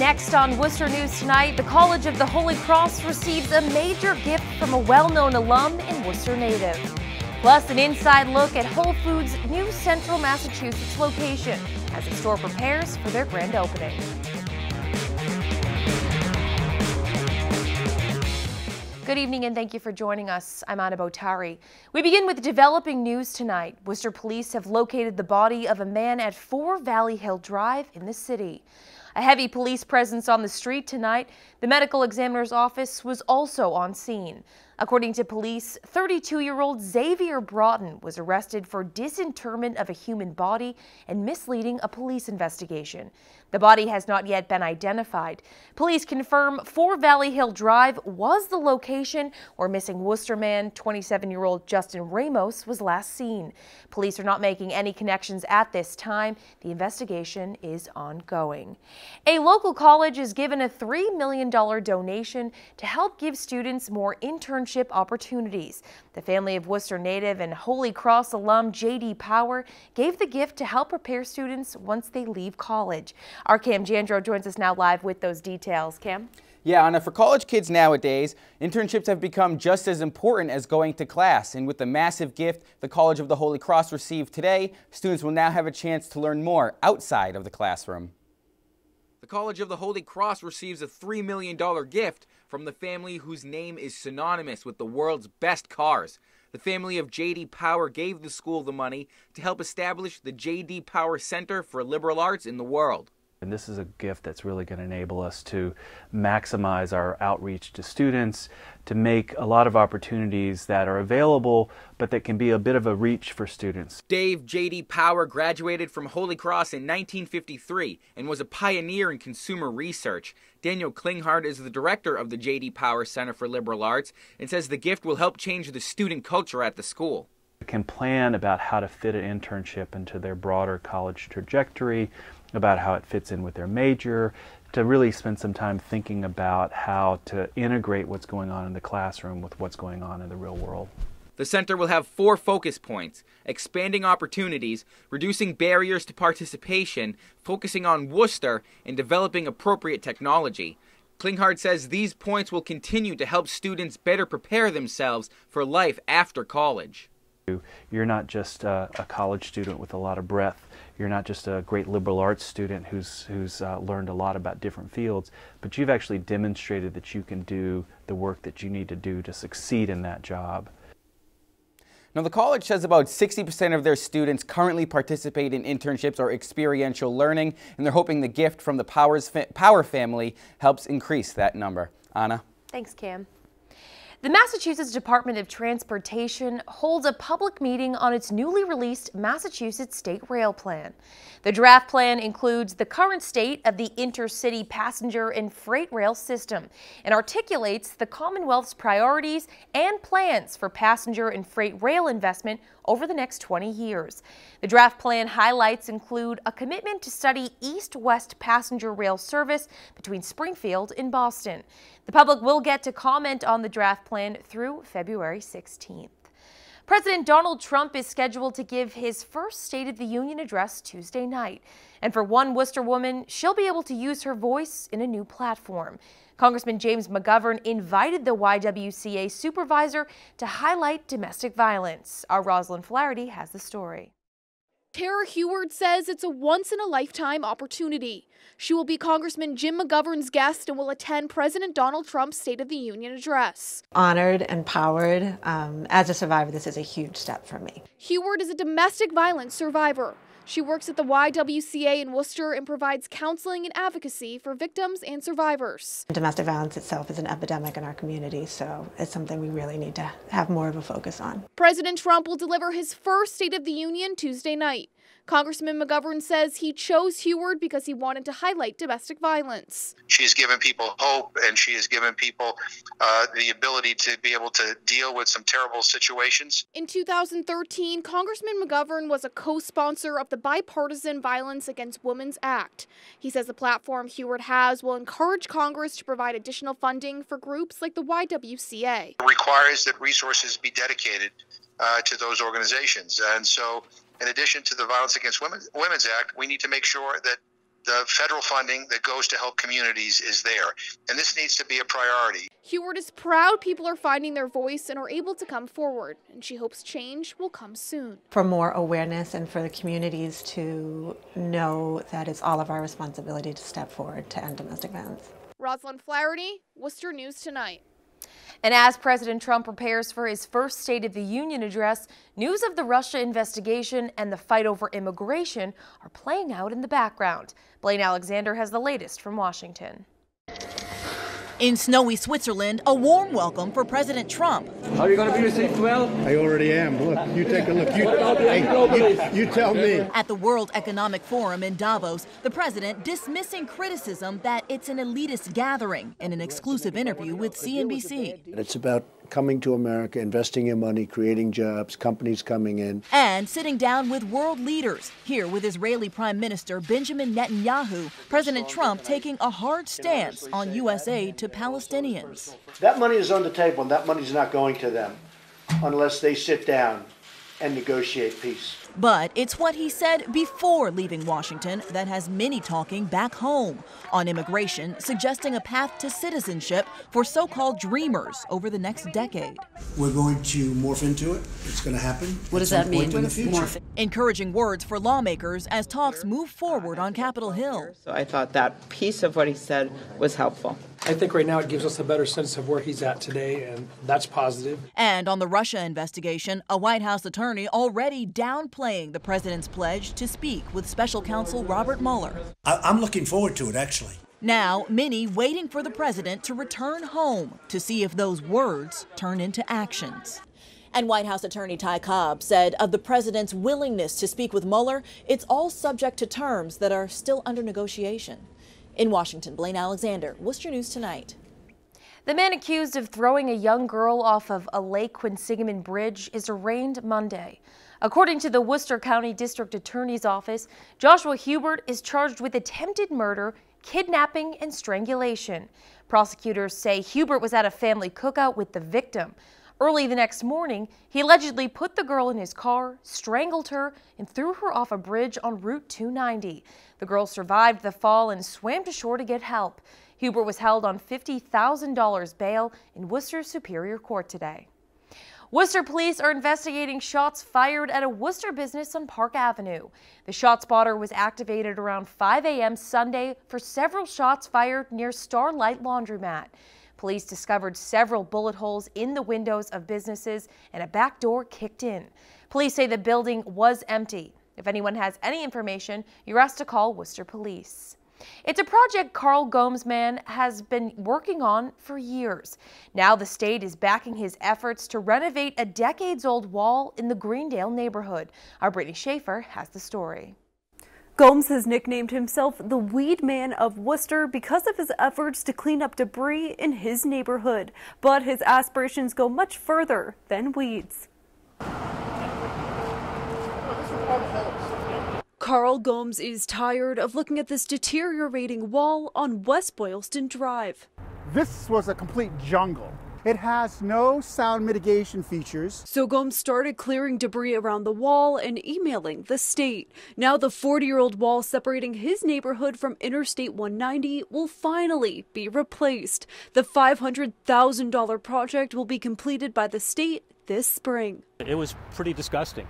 Next on Worcester News Tonight, the College of the Holy Cross receives a major gift from a well-known alum and Worcester native. Plus, an inside look at Whole Foods' new Central Massachusetts location as the store prepares for their grand opening. Good evening and thank you for joining us. I'm Anna Botari. We begin with developing news tonight. Worcester police have located the body of a man at 4 Valley Hill Drive in the city. A heavy police presence on the street tonight. The medical examiner's office was also on scene. According to police, 32-year-old Xavier Broughton was arrested for disinterment of a human body and misleading a police investigation. The body has not yet been identified. Police confirm 4 Valley Hill Drive was the location where missing Worcester man 27-year-old Justin Ramos was last seen. Police are not making any connections at this time. The investigation is ongoing. A local college has given a $3 million donation to help give students more internship opportunities. The family of Worcester native and Holy Cross alum J.D. Power gave the gift to help prepare students once they leave college. Our Cam Jandro joins us now live with those details. Cam? Yeah, Anna, for college kids nowadays, internships have become just as important as going to class. And with the massive gift the College of the Holy Cross received today, students will now have a chance to learn more outside of the classroom. The College of the Holy Cross receives a $3 million gift from the family whose name is synonymous with the world's best cars. The family of J.D. Power gave the school the money to help establish the J.D. Power Center for Liberal Arts in the world. And this is a gift that's really going to enable us to maximize our outreach to students, to make a lot of opportunities that are available, but that can be a bit of a reach for students. Dave J.D. Power graduated from Holy Cross in 1953 and was a pioneer in consumer research. Daniel Klinghardt is the director of the J.D. Power Center for Liberal Arts and says the gift will help change the student culture at the school. Can plan about how to fit an internship into their broader college trajectory, about how it fits in with their major, to really spend some time thinking about how to integrate what's going on in the classroom with what's going on in the real world. The center will have 4 focus points: expanding opportunities, reducing barriers to participation, focusing on Worcester, and developing appropriate technology. Klinghardt says these points will continue to help students better prepare themselves for life after college. You're not just a college student with a lot of breadth. You're not just a great liberal arts student who's learned a lot about different fields, but you've actually demonstrated that you can do the work that you need to do to succeed in that job. Now, the college says about 60% of their students currently participate in internships or experiential learning, and they're hoping the gift from the Power family helps increase that number. Anna? Thanks, Cam. The Massachusetts Department of Transportation holds a public meeting on its newly released Massachusetts State Rail Plan. The draft plan includes the current state of the intercity passenger and freight rail system and articulates the Commonwealth's priorities and plans for passenger and freight rail investment over the next 20 years. The draft plan highlights include a commitment to study east-west passenger rail service between Springfield and Boston. The public will get to comment on the draft plan through February 16th. President Donald Trump is scheduled to give his first State of the Union address Tuesday night. And for one Worcester woman, she'll be able to use her voice in a new platform. Congressman James McGovern invited the YWCA supervisor to highlight domestic violence. Our Rosalind Flaherty has the story. Tara Hubert says it's a once-in-a-lifetime opportunity. She will be Congressman Jim McGovern's guest and will attend President Donald Trump's State of the Union address. Honored, empowered. As a survivor, this is a huge step for me. Hubert is a domestic violence survivor. She works at the YWCA in Worcester and provides counseling and advocacy for victims and survivors. Domestic violence itself is an epidemic in our community, so it's something we really need to have more of a focus on. President Trump will deliver his first State of the Union Tuesday night. Congressman McGovern says he chose Hubert because he wanted to highlight domestic violence. She's given people hope, and she has given people the ability to be able to deal with some terrible situations. In 2013, Congressman McGovern was a co-sponsor of the Bipartisan Violence Against Women Act. He says the platform Hubert has will encourage Congress to provide additional funding for groups like the YWCA. It requires that resources be dedicated to those organizations. And so, in addition to the Violence Against Women's Act, we need to make sure that the federal funding that goes to help communities is there. And this needs to be a priority. Hubert is proud people are finding their voice and are able to come forward, and she hopes change will come soon. For more awareness and for the communities to know that it's all of our responsibility to step forward to end domestic violence. Rosalind Flaherty, Worcester News Tonight. And as President Trump prepares for his first State of the Union address, news of the Russia investigation and the fight over immigration are playing out in the background. Blaine Alexander has the latest from Washington. In snowy Switzerland, a warm welcome for President Trump. Are you going to be received well? I already am. Look, you take a look. You tell me. At the World Economic Forum in Davos, the president dismissing criticism that it's an elitist gathering in an exclusive interview with CNBC. It's about coming to America, investing your money, creating jobs, companies coming in. And sitting down with world leaders. Here with Israeli Prime Minister Benjamin Netanyahu, President Trump taking a hard stance on U.S. aid to Palestinians. That money is on the table, and that money's not going to them unless they sit down and negotiate peace. But it's what he said before leaving Washington that has many talking back home on immigration, suggesting a path to citizenship for so-called dreamers over the next decade. We're going to morph into it. It's going to happen. What does that mean? In the future. Encouraging words for lawmakers as talks move forward on Capitol Hill. So I thought that piece of what he said was helpful. I think right now it gives us a better sense of where he's at today, and that's positive. And on the Russia investigation, a White House attorney already downplaying the president's pledge to speak with special counsel Robert Mueller. I'm looking forward to it, actually. Now, many waiting for the president to return home to see if those words turn into actions. And White House attorney Ty Cobb said of the president's willingness to speak with Mueller, it's all subject to terms that are still under negotiation. In Washington, Blaine Alexander, Worcester News Tonight. The man accused of throwing a young girl off of a Lake Quinsigamond bridge is arraigned Monday. According to the Worcester County District Attorney's Office, Joshua Hubert is charged with attempted murder, kidnapping, and strangulation. Prosecutors say Hubert was at a family cookout with the victim. Early the next morning, he allegedly put the girl in his car, strangled her, and threw her off a bridge on Route 290. The girl survived the fall and swam to shore to get help. Hubert was held on $50,000 bail in Worcester Superior Court today. Worcester police are investigating shots fired at a Worcester business on Park Avenue. The shot spotter was activated around 5 a.m. Sunday for several shots fired near Starlight Laundromat. Police discovered several bullet holes in the windows of businesses and a back door kicked in. Police say the building was empty. If anyone has any information, you're asked to call Worcester Police. It's a project Carl Gomes' man has been working on for years. Now the state is backing his efforts to renovate a decades-old wall in the Greendale neighborhood. Our Brittany Schaefer has the story. Gomes has nicknamed himself the Weed Man of Worcester because of his efforts to clean up debris in his neighborhood. But his aspirations go much further than weeds. Carl Gomes is tired of looking at this deteriorating wall on West Boylston Drive. This was a complete jungle. It has no sound mitigation features. So Gomes started clearing debris around the wall and emailing the state. Now the 40-year-old wall separating his neighborhood from Interstate 190 will finally be replaced. The $500,000 project will be completed by the state this spring. It was pretty disgusting.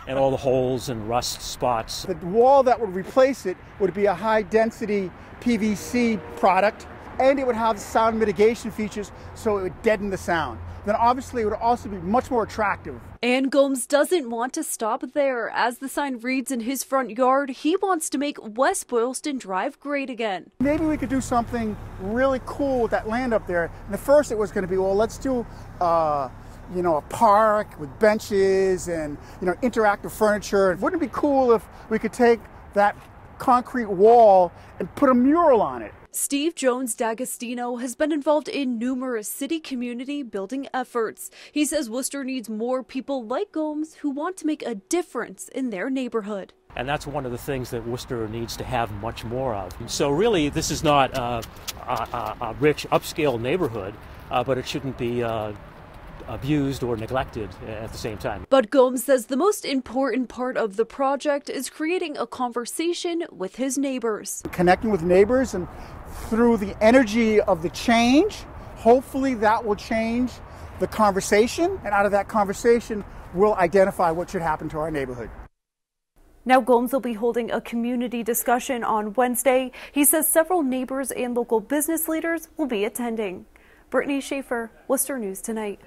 And all the holes and rust spots. The wall that would replace it would be a high-density PVC product, and it would have sound mitigation features so it would deaden the sound. Then obviously it would also be much more attractive. And Gomes doesn't want to stop there. As the sign reads in his front yard, he wants to make West Boylston Drive great again. Maybe we could do something really cool with that land up there. And at first it was going to be, well, let's do a park with benches and, interactive furniture. Wouldn't it be cool if we could take that concrete wall and put a mural on it? Steve Jones D'Agostino has been involved in numerous city community building efforts. He says Worcester needs more people like Gomes who want to make a difference in their neighborhood. And that's one of the things that Worcester needs to have much more of. So really, this is not a rich upscale neighborhood, but it shouldn't be abused or neglected at the same time. But Gomes says the most important part of the project is creating a conversation with his neighbors. Connecting with neighbors, and through the energy of the change, hopefully that will change the conversation, and out of that conversation we'll identify what should happen to our neighborhood. Now Gomes will be holding a community discussion on Wednesday. He says several neighbors and local business leaders will be attending. Brittany Schaefer, Worcester News Tonight.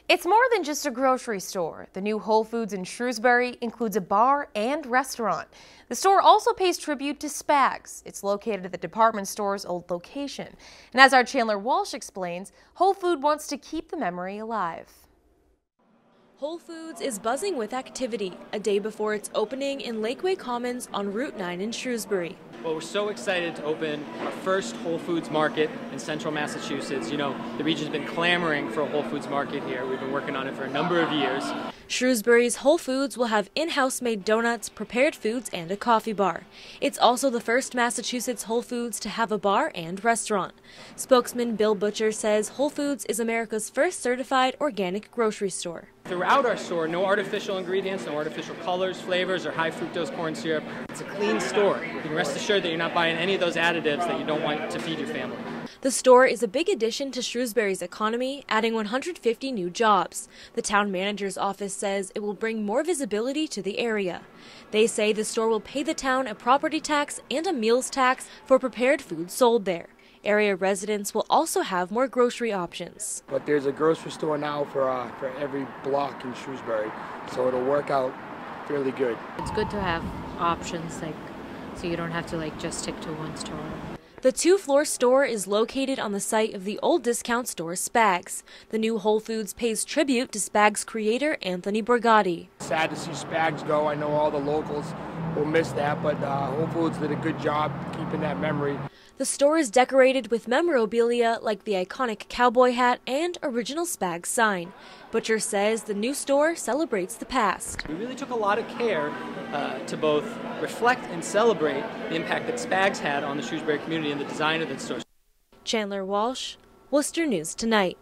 It's more than just a grocery store. The new Whole Foods in Shrewsbury includes a bar and restaurant. The store also pays tribute to Spags. It's located at the department store's old location. And as our Chandler Walsh explains, Whole Food wants to keep the memory alive. Whole Foods is buzzing with activity a day before its opening in Lakeway Commons on Route 9 in Shrewsbury. Well, we're so excited to open our first Whole Foods market in central Massachusetts. You know, the region's been clamoring for a Whole Foods market here. We've been working on it for a number of years. Shrewsbury's Whole Foods will have in-house made donuts, prepared foods, and a coffee bar. It's also the first Massachusetts Whole Foods to have a bar and restaurant. Spokesman Bill Butcher says Whole Foods is America's first certified organic grocery store. Throughout our store, no artificial ingredients, no artificial colors, flavors, or high fructose corn syrup. It's a clean store. You can rest assured that you're not buying any of those additives that you don't want to feed your family. The store is a big addition to Shrewsbury's economy, adding 150 new jobs. The town manager's office says it will bring more visibility to the area. They say the store will pay the town a property tax and a meals tax for prepared food sold there. Area residents will also have more grocery options. But there's a grocery store now for every block in Shrewsbury, so it'll work out fairly good. It's good to have options, so you don't have to just stick to one store. The two-floor store is located on the site of the old discount store Spags. The new Whole Foods pays tribute to Spags creator Anthony Brigatti. Sad to see Spags go. I know all the locals will miss that, but Whole Foods did a good job keeping that memory. The store is decorated with memorabilia like the iconic cowboy hat and original Spags sign. Butcher says the new store celebrates the past. We really took a lot of care to both reflect and celebrate the impact that Spags had on the Shrewsbury community and the design of the store. Chandler Walsh, Worcester News Tonight.